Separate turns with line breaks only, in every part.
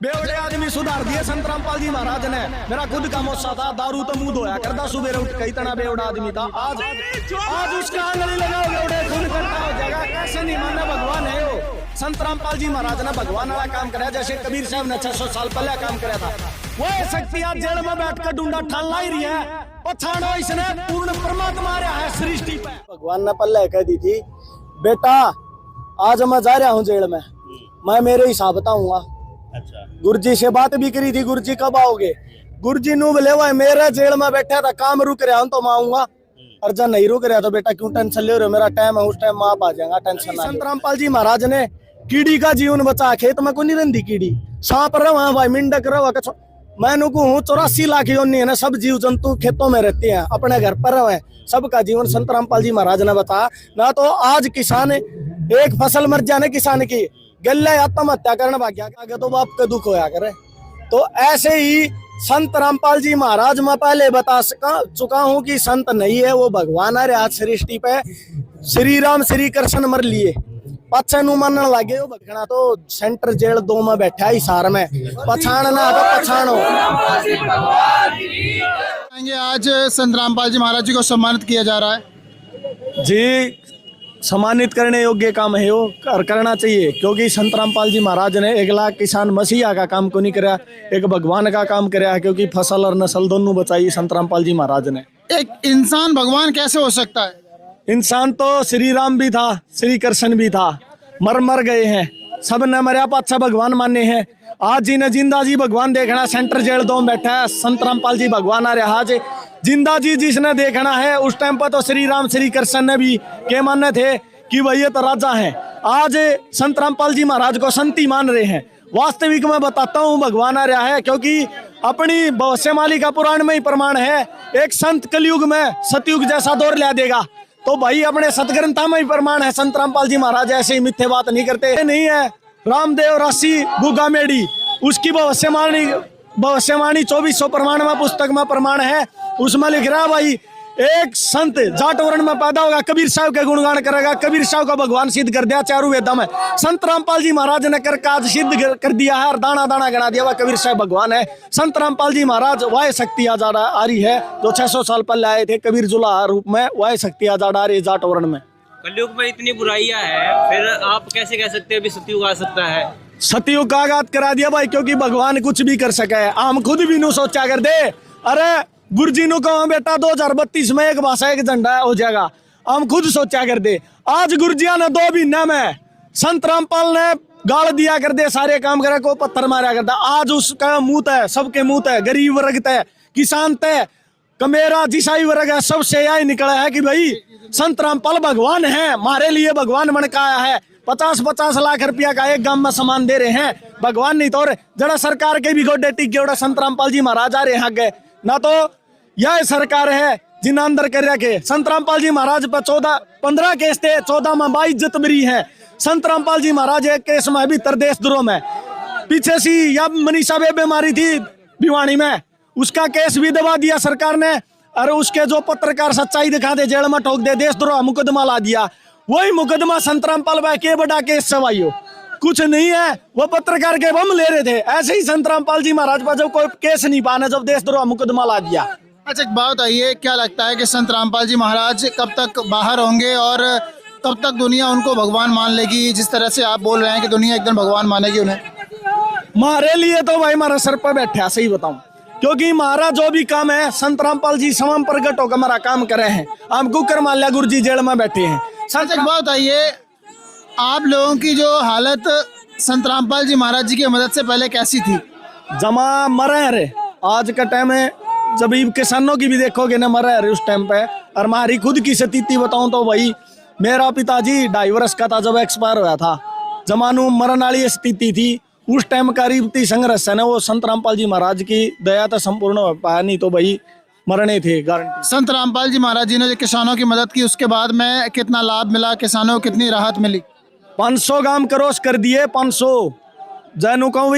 बेवड़े आदमी सुधार दिए संत रामपाल जी महाराज ने। मेरा खुद का मोसा था, दारू तो मुंह धोया करदा सुबह उठ के, इतना बेवड़ा आदमी था। आज उसका आंगली लगाओ बेवड़े, खून इकट्ठा हो जाएगा। कैसे नहीं मानना, भगवान है वो। संत रामपाल जी महाराज ने भगवान वाला काम कराया, जैसे कबीर साहब ने 600 साल पहले काम कराया था। वह शक्ति आज जेल में बैठ कर डूंडा ठाल ही रही है। पछाड़ो, इसने पूर्ण परमात्मा रहा है सृष्टि पे। भगवान ने पहले कह दी थी, बेटा आज मैं जा रहा हूँ जेल में, मैं मेरे हिसाब बताऊंगा।
अच्छा।
गुरुजी से बात भी करी थी, गुरुजी कब आओगे? गुरुजी नु बोले हुआ मेरे जेल में बैठा था, काम रुक रहा हूं तो मैं आऊंगा। और जब नहीं रुक रहा तो बेटा क्यों टेंशन ले रहे हो, मेरा टाइम है, उस टाइम आप आ जाएगा, टेंशन ना। संत रामपाल जी महाराज ने कीड़ी का जीवन बचा, खेत में को नहीं रहती कीड़ी, सांप रहा भाई, मिंडक रहा। मैं कहूँ 84 लाख योनि है ना, सब जीव जंतु खेतों में रहते हैं, अपने घर पर रहे, सबका जीवन संत रामपाल जी महाराज ने बताया ना। तो आज किसान एक फसल मर जाने किसान की गले आत्महत्या करने भाग्या आगे तो बाप का दुख होया करे। तो ऐसे ही संत रामपाल जी महाराज मैं पहले बता चुका हूँ कि संत नहीं है, वो भगवान है। आज सृष्टि पे श्री राम श्री कृष्ण मर लिए, पछे नु मानने लगे वो भगना तो सेंटर जेल 2 में बैठा हिसार में, पछाड़ना तो पछाड़ो।
आज संत रामपाल जी महाराज जी को सम्मानित किया जा रहा है
जी। सम्मानित करने योग्य काम है वो, और करना चाहिए, क्योंकि संत रामपाल जी महाराज ने 1 लाख किसान मसीहा का काम को नहीं कराया, एक भगवान का काम कराया, क्योंकि फसल और नस्ल दोनों बचाई संत रामपाल जी महाराज ने।
एक इंसान भगवान कैसे हो सकता है?
इंसान तो श्री राम भी था, श्री कृष्ण भी था, मर गए हैं, सब ने मरिया पाछा भगवान माने हैं। आज जी ने जिंदा जी भगवान देखना, सेंटर जेल 2 में बैठा है, संत रामपाल जी भगवान आ रहा आज जिंदा जी जिसने देखना है। उस टाइम पर तो श्री राम श्री कृष्ण ने भी के मानने थे कि वही ये तो राजा हैं। आज संत रामपाल जी महाराज को संती मान रहे हैं। वास्तविक में बताता हूँ भगवान आ रहा है, क्योंकि अपनी भविष्यवाणी का पुराण में ही प्रमाण है। एक संत कलयुग में सतयुग जैसा दौर ला देगा, तो भाई अपने सतग्रंथा में ही प्रमाण है। संत रामपाल जी महाराज ऐसे ही मिथ्या बात नहीं करते नहीं है। रामदेव राशि गुगा मेडी, उसकी भविष्यवाणी 2400 प्रमाण में पुस्तक में प्रमाण है। उसमें लिख रहा है भाई, एक संत जाट वर्ण में पैदा होगा, कबीर साहब के गुणगान करेगा, कबीर साहब का भगवान सिद्ध कर दिया चारों वेदों में। संत रामपाल जी महाराज ने कर काज सिद्ध कर दिया है, और दाना दाना गणा दिया, वह कबीर साहब भगवान है। संत रामपाल जी महाराज वह शक्ति आज आ रही है जो 600 साल पहले आए थे कबीर जुला रूप में, वह शक्ति आज आ रही है जाट वर्ण में।
कलयुग में इतनी बुराइयां हैं, फिर आप कैसे कह सकते हैं अभी सतयुग आ सकता है?
सतयुग का आगाज करा दिया भाई, क्योंकि भगवान कुछ भी कर सके। हम खुद भी नु सोचा कर दे, अरे गुरुजी नु कहो बेटा 2032 में एक भाषा एक झंडा हो जाएगा, हम खुद सोचा कर दे। आज गुरुजिया ने 2 महीना में संत रामपाल ने गाल दिया कर दे, सारे काम करे को पत्थर मारा करता। आज उसका मुंह है, सबके मुंह है, गरीब वर्ग तय, किसान तय, कमेरा जिसाई वर्ग है, सबसे यही निकला है कि भाई संत रामपाल भगवान है, हमारे लिए भगवान बन का आया है। 50-50 लाख रुपया का एक गांव में सामान दे रहे हैं, भगवान नहीं तो जरा सरकार के भी गोडे टिक गए, संत रामपाल जी महाराज आ रहे हैं आगे ना। तो यह सरकार है जिन्हें अंदर कर रखे। संत रामपाल जी महाराज पर 15 केस थे, 14 में 22 इज्जत बरी है। संत रामपाल जी महाराज एक केस में भी देश द्रोह में, पीछे सी या मनीषा बेबे मारी थी भिवानी में, उसका केस भी दबा दिया सरकार ने। और उसके जो पत्रकार सच्चाई दिखा दे, जेल में ठोक दे, देशद्रोह मुकदमा ला दिया। वही मुकदमा संत रामपाल भाई के बड़ा केस सवाइयो कुछ नहीं है, वो पत्रकार के बम ले रहे थे। ऐसे ही संत रामपाल जी महाराज पर जब कोई केस नहीं पाना, जब देशद्रोह मुकदमा ला दिया।
अच्छा, एक बात आइए, क्या लगता है कि संत रामपाल जी महाराज कब तक बाहर होंगे और कब तक दुनिया उनको भगवान मान लेगी? जिस तरह से आप बोल रहे हैं कि दुनिया एकदम भगवान मानेगी उन्हें।
हमारे लिए तो भाई हमारा सर पर बैठा, सही बताऊं, क्योंकि हमारा जो भी काम है संत रामपाल जी समम प्रगट होकर हमारा काम करे हैं। हम कुकर मान लिया, गुरु जी जेल में बैठे हैं।
सच एक बात आइए, आप लोगों की जो हालत संत रामपाल जी महाराज जी की मदद से पहले कैसी थी?
जमा मरे रे, आज का टाइम है जब किसानों की भी देखोगे ना, मरे रे उस टाइम पे। और हमारी खुद की स्थिति बताऊं तो भाई, मेरा पिताजी 2.5 वर्ष का था जब एक्सपायर हुआ था, जमानू मरण वाली स्थिति थी। उस टाइम का रीति संघर्ष है ना, वो संत रामपाल जी महाराज की दया तो संपूर्ण हो पाया, नहीं तो भाई मरने थे गारंटी।
संत रामपाल जी महाराज जी ने जो किसानों की मदद की, उसके बाद में कितना लाभ मिला, किसानों को कितनी राहत मिली?
500 गांव क्रॉस कर दिए, 500 जैनु कहूँ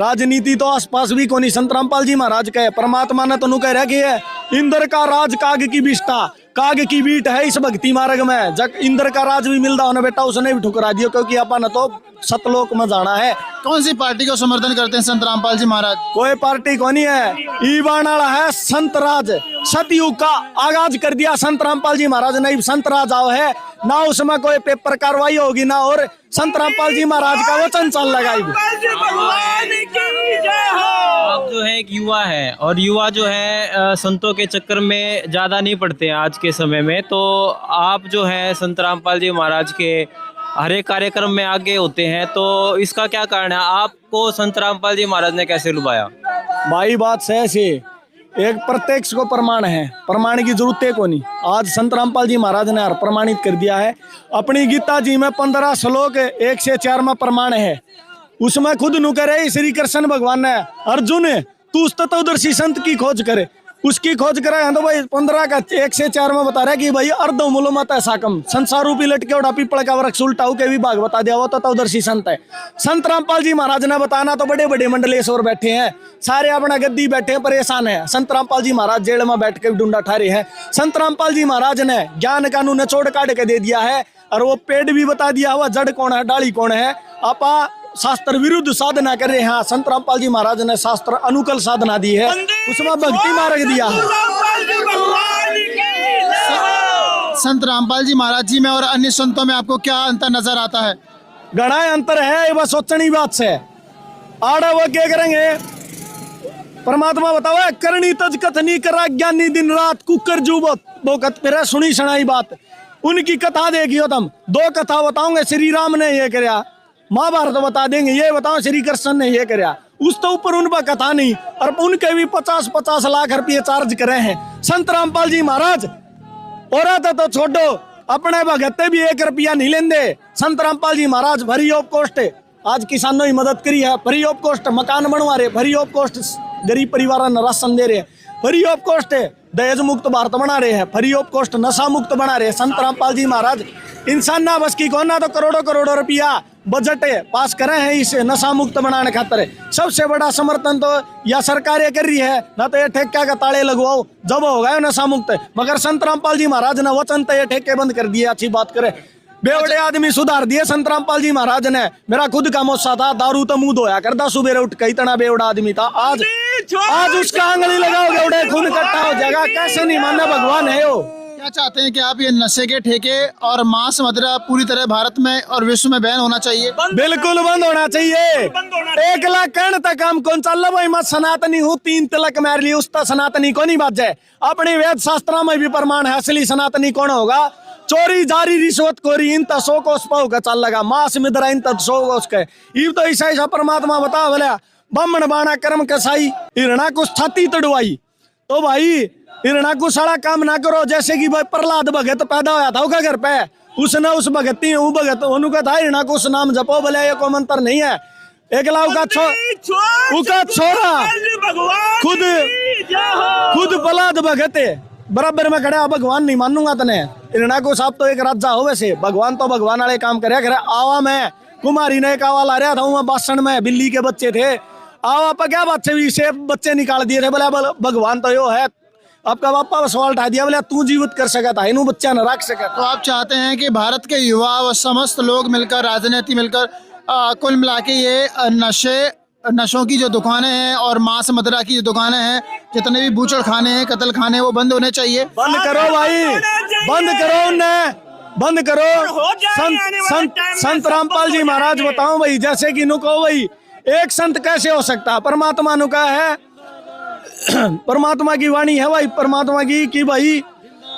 राजनीति तो आसपास भी कोनी। संत रामपाल जी महाराज कहे, परमात्मा ने तो कह रखी है, इंद्र का राज काग की विष्ठा, काग की बीट है इस भक्ति मार्ग में। जब इंद्र का राज भी मिलता होना बेटा उसने भी ठुकरा दिया, क्योंकि अपन तो सतलोक में जाना है।
कौन सी पार्टी को समर्थन करते हैं संत रामपाल जी महाराज?
कोई पार्टी को नहीं है, ईवान वाला है संत राज। सतयुग का आगाज कर दिया संत रामपाल जी महाराज ने, संत राज आओ है ना, उसमें कोई पेपर कार्रवाई होगी ना, और संत रामपाल जी महाराज का वचन चल लगाएगी।
आप जो है एक युवा है, और युवा जो है संतों के चक्कर में ज्यादा नहीं पड़ते हैं आज के समय में, तो आप जो है संत रामपाल जी महाराज के हर एक कार्यक्रम में आगे होते हैं, तो इसका क्या कारण है? आपको संत रामपाल जी महाराज ने कैसे लुभाया?
भाई बात सही से एक प्रत्यक्ष को प्रमाण है, प्रमाण की जरूरत है को नहीं। आज संत रामपाल जी महाराज ने प्रमाणित कर दिया है। अपनी गीता जी में 15 श्लोक 1 से 4 में प्रमाण है, उसमें खुद नु करे श्री कृष्ण भगवान ने, अर्जुन तू तत्वदर्शी संत की खोज करे, उसकी खोज करे हैं। तो भाई 15 का 1 से 4 में बता रहा है कि भाई अर्धो मूलो मत ऐसा कम, संसार रूपी लटके उड़ा पीपल का वृक्ष उल्टा के भी भाग बता दिया, वो तत्वदर्शी संत है। संत रामपाल जी महाराज ने बताना तो बड़े बड़े मंडलेश्वर बैठे हैं, सारे अपना गद्दी बैठे हैं, परेशान है। संत रामपाल जी महाराज जेल में बैठ के डूंडा ठारे हैं। संत रामपाल जी महाराज ने ज्ञान कानून निचोड़ काट के दे दिया है, और वो पेड़ भी बता दिया हुआ जड़ कौन है डाली कौन है। आपा शास्त्र विरुद्ध साधना कर रहे हैं, संत रामपाल जी महाराज ने शास्त्र अनुकूल साधना दी है, उसमें भक्ति मार्ग दिया है।
संत रामपाल जी महाराज जी में और अन्य संतों में आपको क्या अंतर नजर आता है?
घना अंतर है, ये बस सोचनी बात से आड़ा वो क्या करेंगे। परमात्मा बताओ करनी तज कथनी करा ज्ञानी दिन रात कुकर जुबत दो कथ फिर सुनी सुनाई बात। उनकी कथा देखियो तुम, 2 कथा बताओगे, श्री राम ने ये कराया, महाभारत बता देंगे, ये बताओ श्री कृष्ण ने ये कराया, उस तो ऊपर उनका कथा नहीं, और उनके भी 50-50 लाख रुपये चार्ज करे हैं संत रामपाल जी महाराज। और तो छोड़ो, अपने भगते भी 1 रुपया नहीं लेंदे। संत रामपाल जी महाराज फ्री ऑफ कॉस्ट आज किसानों की मदद करी है, फ्री ऑफ कॉस्ट मकान बनवा रहे, फ्री ऑफ कॉस्ट गरीब परिवार ने राशन दे रहे, फ्री ऑफ कॉस्ट दहेज मुक्त भारत बना रहे हैं, फ्री ऑफ कॉस्ट नशा मुक्त बना रहे हैं। संत रामपाल जी महाराज इंसान ना बस की कौन ना तो करोड़ों रुपया बजट पास करे हैं इस नशा मुक्त बनाने खातर। सबसे बड़ा समर्थन तो या सरकारें कर रही है, ना तो ये ठेका का ताले लगवाओ जब होगा नशा मुक्त। मगर संत रामपाल जी महाराज ने वचन तो ये ठेके बंद कर दिए। अच्छी बात करे, बेवड़े आदमी सुधार दिए संत रामपाल जी महाराज ने। मेरा खुद का मोसा था, दारू तो मुंह धोया करता सुबह उठ के, इतना बेवड़ा आदमी था। आज उसका आंगली लगाओगे उड़े खून इकट्ठा हो जाएगा। कैसे नहीं मानना भगवान है वो।
क्या चाहते हैं कि आप ये नशे के ठेके और मांस मदिरा पूरी तरह भारत में और विश्व में बैन होना चाहिए?
बिल्कुल बंद होना चाहिए। 1 लाख कर्ण तक हम कौन चल भाई मत सनातनी हूँ 3 तिलक मार ली उस सनातनी को नहीं बात जाए। अपने वेद शास्त्रों में भी प्रमाण है असली सनातनी कौन होगा। चोरी जारी रिश्वत खोरी इन तसो को का चल लगा मांस मिद्रा इन तसो उसके इव तो ऐसा परमात्मा बता बोला ब्राह्मण बाणा कर्म कसाई हिरणा को छाती तड़वाई। तो भाई हिरणा को सारा काम ना करो। जैसे कि भाई प्रहलाद भगत पैदा होया था उसका घर पे, उसने उस भगती भगत उनका था हिरणा को उस नाम जपो बोले ये को मंत्र नहीं है। एक लाख का छोरा खुद प्रहलाद भगत बराबर में खड़ा भगवान नहीं मानूंगा तने। हिरणा को साहब तो एक राजा हो वैसे, भगवान तो भगवान वाले काम करे। आवा में कुमारी ने एक आवा ला रहा था वहां बासन में बिल्ली के बच्चे थे। आवा पर क्या बच्चे से बच्चे निकाल दिए थे। बोले भगवान तो यो है। आपका बापा सवाल उठा दिया, बोले तू जीवित कर सका था इन्हों बच्चा न रख सका।
तो आप चाहते हैं कि भारत के युवा व समस्त लोग मिलकर राजनीति मिलकर कुल मिला के ये नशों की जो दुकानें हैं और मांस मदिरा की जो दुकानें हैं, जितने भी बूचड़ खाने हैं कत्ल खाने वो बंद होने चाहिए।
बंद करो भाई, बंद करो उन्हें, बंद करो। संत रामपाल जी महाराज बताओ भाई, जैसे कि नु कहो भाई एक संत कैसे हो सकता है। परमात्मा नु का है, परमात्मा की वाणी है भाई परमात्मा की कि भाई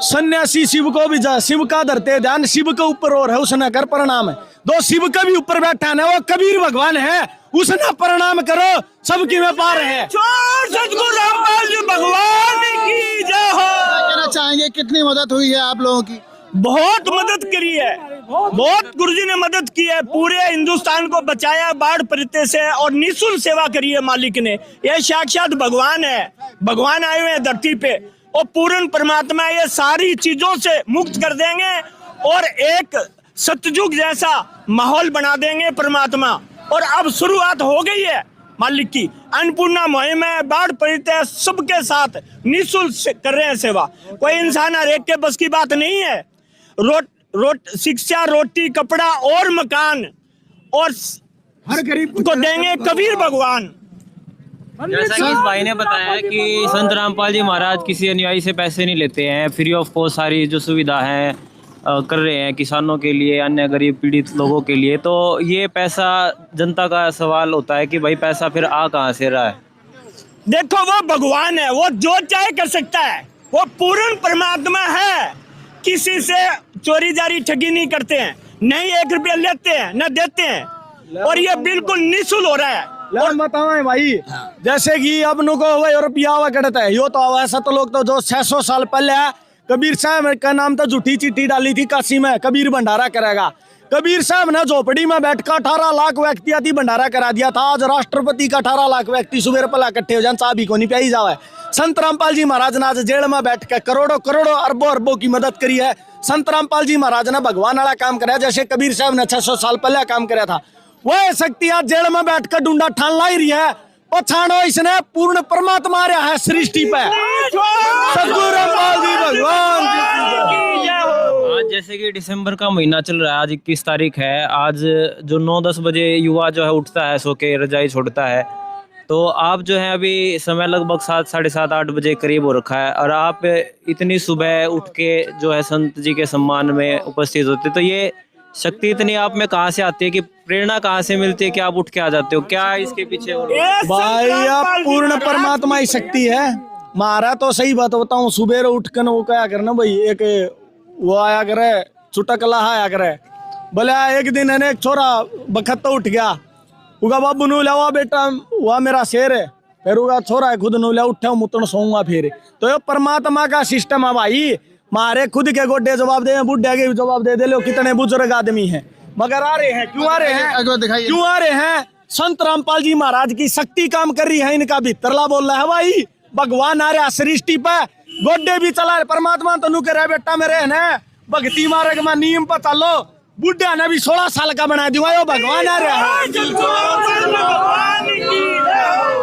सन्यासी शिव को भी जा, शिव का धरते ध्यान शिव के ऊपर और है उसने कर प्रणाम है। 2 शिव के भी ऊपर बैठा है वो कबीर भगवान है, उसने प्रणाम करो सबकी में पार है।
सतगुरु रामपाल जी भगवान की जय हो।
कहना चाहेंगे कितनी मदद हुई है आप लोगों की?
बहुत मदद करी है, बहुत गुरुजी ने मदद की है। पूरे हिंदुस्तान को बचाया बाढ़ परिते से और निःशुल्क सेवा करी है मालिक ने। ये साक्षात भगवान है, भगवान आए हुए हैं धरती पे और पूर्ण परमात्मा ये सारी चीजों से मुक्त कर देंगे और एक सतयुग जैसा माहौल बना देंगे परमात्मा। और अब शुरुआत हो गई है, मालिक की। अन्नपूर्णा मुहिम है, बाढ़ पीड़ित है, सबके साथ निःशुल्क कर रहे हैं सेवा। कोई इंसान हर एक के बस की बात नहीं है। शिक्षा, रोटी, कपड़ा और मकान और
हर गरीब
को देंगे कबीर भगवान।
जैसा कि इस भाई ने बताया कि संत रामपाल जी महाराज किसी अनुयायी से पैसे नहीं लेते हैं, फ्री ऑफ कॉस्ट सारी जो सुविधा है कर रहे हैं किसानों के लिए, अन्य गरीब पीड़ित लोगों के लिए। तो ये पैसा, जनता का सवाल होता है कि भाई पैसा फिर आ कहाँ से रहा है।
देखो वो भगवान है, वो जो चाहे कर सकता है, वो पूर्ण परमात्मा है। किसी से चोरी जारी ठगी नहीं करते हैं, नहीं 1 रुपया लेते हैं न देते हैं, और ये बिल्कुल निःशुल्क हो रहा है।
और बताओ भाई, जैसे कि अब नुको रुपया हुआ करता है, यो तो वैसा तो लोग तो जो 600 साल पहले कबीर साहब का नाम तो झूठी चिट्ठी डाली थी काशी में, कबीर भंडारा करेगा। कबीर साहब ने झोपड़ी में बैठकर 18 लाख व्यक्ति आदि भंडारा करा दिया था। आज राष्ट्रपति का 18 लाख व्यक्ति सुबह पला इकट्ठे हो जाए, चाबी को नहीं पियाई जावे। संत रामपाल जी महाराज ने आज जेल में बैठकर करोड़ों करोड़ों अरबों अरबों की मदद करी है। संत रामपाल जी महाराज ने भगवान वाला काम कराया, जैसे कबीर साहब ने 600 साल पहले काम कराया था। वह शक्ति आज जेल में बैठकर डूंडा ठान ला ही रही है। पछाड़ो, इसने पूर्ण परमात्मा रहा है सृष्टि पे। सद्गुरु रामपाल जी भगवान की।
आज जैसे कि दिसंबर का महीना चल रहा है, आज 21 तारीख है। आज जो 9-10 बजे युवा जो है उठता है, सो के रजाई छोड़ता है। तो आप जो है अभी समय लगभग 7, साढ़े 7, 8 बजे करीब हो रखा है, और आप इतनी सुबह उठ के जो है संत जी के सम्मान में उपस्थित होते, तो ये शक्ति इतनी आप में कहाँ से आती है, कि प्रेरणा कहाँ से मिलती है कि आप उठ के आ जाते हो? क्या इसके पीछे
भाई आप पूर्ण परमात्मा ही शक्ति है। मारा तो सही बात बताऊं, सुबह उठकर वो क्या करना भाई, एक वो आया करे चुटकला आया करे, बोले एक दिन है एक छोरा बखत तो उठ गया, उगा बाबू नू लिया बेटा वह मेरा शेर है, फिर उगा छोरा है खुद नू लिया उठा मुतन सोऊंगा फिर। तो ये परमात्मा का सिस्टम है भाई। मारे खुद के गोड्डे जवाब दे, बुढ़े के जवाब दे लो, कितने बुजुर्ग आदमी हैं, मगर आ रहे हैं। क्यों आ रहे हैं? क्यों आ रहे हैं? संत रामपाल जी महाराज की शक्ति काम कर रही है, इनका भीतरला बोल रहा है भाई। भगवान आ रहा सृष्टि पे, गोड्डे भी चला रहे, परमात्मा तो नु करे बेटा मेरे है ना, भक्ति मार्ग में नियम पर चलो। बुढ़ा ने भी 16 साल का बना दिया, भगवान आ रहा है।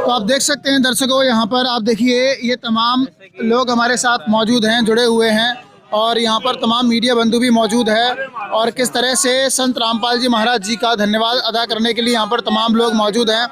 तो आप देख सकते हैं दर्शकों, यहाँ पर आप देखिए ये तमाम लोग हमारे साथ मौजूद हैं, जुड़े हुए हैं, और यहाँ पर तमाम मीडिया बंधु भी मौजूद है, और किस तरह से संत रामपाल जी महाराज जी का धन्यवाद अदा करने के लिए यहाँ पर तमाम लोग मौजूद हैं।